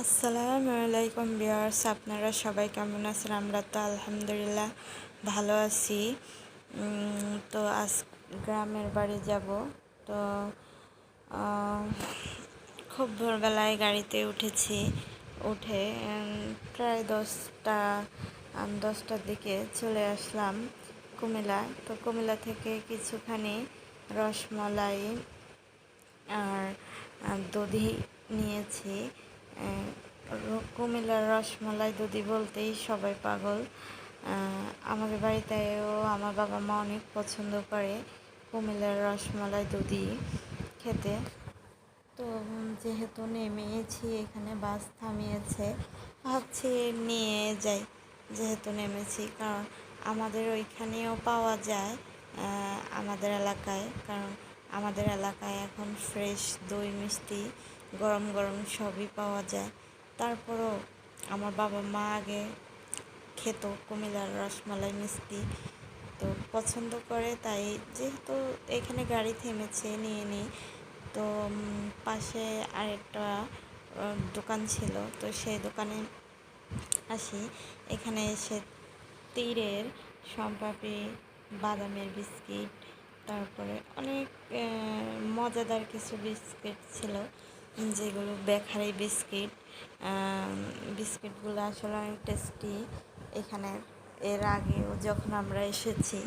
আসসালামু আলাইকুম ভিউয়ার্স, আপনারা সবাই কেমন আছেন? আমরা তো আলহামদুলিল্লাহ ভালো আছি। তো আজ গ্রামের বাড়ি যাব। তো আহ, খুব ভোরবেলায় গাড়িতে উঠেছি। উঠে প্রায় 10টার দিকে চলে আসলাম কুমিল্লা। তো কুমিল্লা থেকে কিছুখানি রসমলাই আর দধি নিয়েছি। কুমিল্লার রসমলাই দধি বলতেই সবাই পাগল। আমাদের বাড়িতেও আমার বাবা মা অনেক পছন্দ করে কুমিল্লার রসমলাই দধি খেতে। তো যেহেতু নেমেছি, এখানে বাস থামিয়েছে, ভাবছি নিয়ে যাই। যেহেতু নেমেছি, কারণ আমাদের ওইখানেও পাওয়া যায় আমাদের এলাকায়, কারণ আমাদের এলাকায় এখন ফ্রেশ দই মিষ্টি গরম গরম সবই পাওয়া যায়। তারপরও আমার বাবা মা আগে খেত কুমিল্লার রসমালাই মিষ্টি, তো পছন্দ করে, তাই যেহেতু এখানে গাড়ি থেমেছে নিয়ে নিই। তো পাশে আরেকটা দোকান ছিল, তো সেই দোকানে আসি। এখানে এসে তীরের সম্পাপড়ি, বাদামের বিস্কিট, তারপরে অনেক মজাদার কিছু বিস্কিট ছিল, যেগুলো বেকারি বিস্কিট। বিস্কিটগুলো আসলে অনেক টেস্টি। এখানে এর আগেও যখন আমরা এসেছি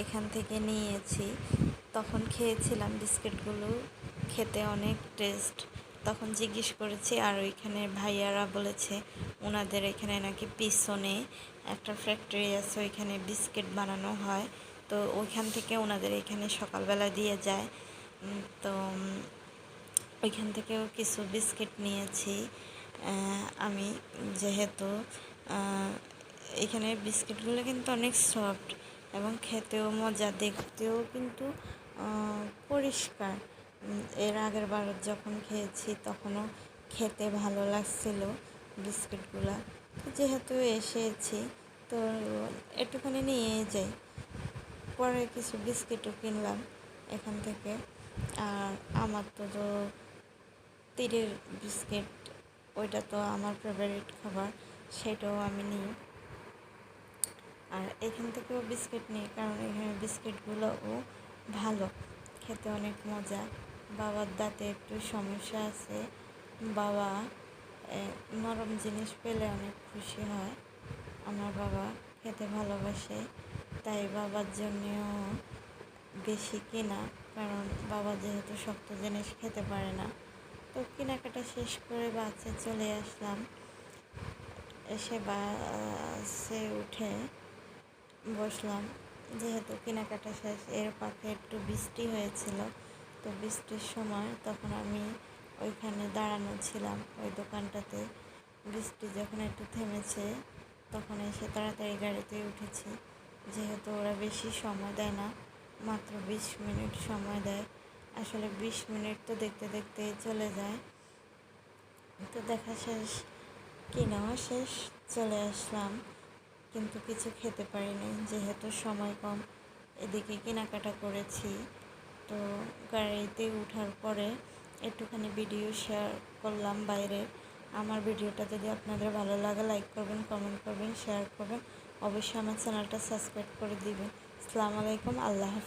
এখান থেকে নিয়েছি, তখন খেয়েছিলাম। বিস্কিটগুলো খেতে অনেক টেস্ট। তখন জিজ্ঞেস করেছি, আর ওইখানে ভাইয়ারা বলেছে ওনাদের এখানে নাকি পিছনে একটা ফ্যাক্টরি আছে, ওইখানে বিস্কিট বানানো হয়। তো ওইখান থেকে ওনাদের এখানে সকালবেলা দিয়ে যায়। তো ওইখান থেকেও কিছু বিস্কিট নিয়েছি আমি। যেহেতু এখানে বিস্কিটগুলো কিন্তু অনেক সফট এবং খেতেও মজা, দেখতেও কিন্তু পরিষ্কার। এর আগের বার যখন খেয়েছি তখনও খেতে ভালো লাগছিল বিস্কিটগুলো। যেহেতু এসেছি, তো একটুখানি নিয়ে যাই। পরে কিছু বিস্কিটও কিনলাম এখান থেকে। আর আমার তো তীরের বিস্কিট, ওইটা তো আমার ফেভারিট খাবার, সেটাও আমি নিই। আর এখান থেকেও বিস্কিট নিই, কারণ এখানে বিস্কিটগুলোও ভালো, খেতে অনেক মজা। বাবার দাঁতে একটু সমস্যা আছে, বাবা নরম জিনিস পেলে অনেক খুশি হয়। আমার বাবা খেতে ভালোবাসে, তাই বাবার জন্যেও বেশি কেনা, কারণ বাবা যেহেতু শক্ত জিনিস খেতে পারে না। তো কেনাকাটা শেষ করে বাসে চলে আসলাম। এসে বাসে উঠে বসলাম। যেহেতু কেনাকাটা শেষ, এর পাশে একটু বৃষ্টি হয়েছিল, তো বৃষ্টির সময় তখন আমি ওইখানে দাঁড়ানো ছিলাম ওই দোকানটাতে। বৃষ্টি যখন একটু থেমেছে তখন এসে তাড়াতাড়ি গাড়িতে উঠেছি। যেহেতু ওরা বেশি সময় দেয় না, মাত্র 20 মিনিট সময় দেয়। আসলে 20 মিনিট তো দেখতে দেখতে চলে যায়। তো দেখা শেষ, কেনাও শেষ, চলে আসলাম। কিন্তু কিছু খেতে পারিনি, যেহেতু সময় কম। এদিকে কেনাকাটা করেছি। তো গাড়িতে ওঠার পরে একটুখানি ভিডিও শেয়ার করলাম বাইরের। আমার ভিডিওটা যদি আপনাদের ভালো লাগে, লাইক করবেন, কমেন্ট করবেন, শেয়ার করবেন, অবশ্যই আমার চ্যানেলটা সাবস্ক্রাইব করে দিবেন। আসসালামু আলাইকুম, আল্লাহ হাফেজ।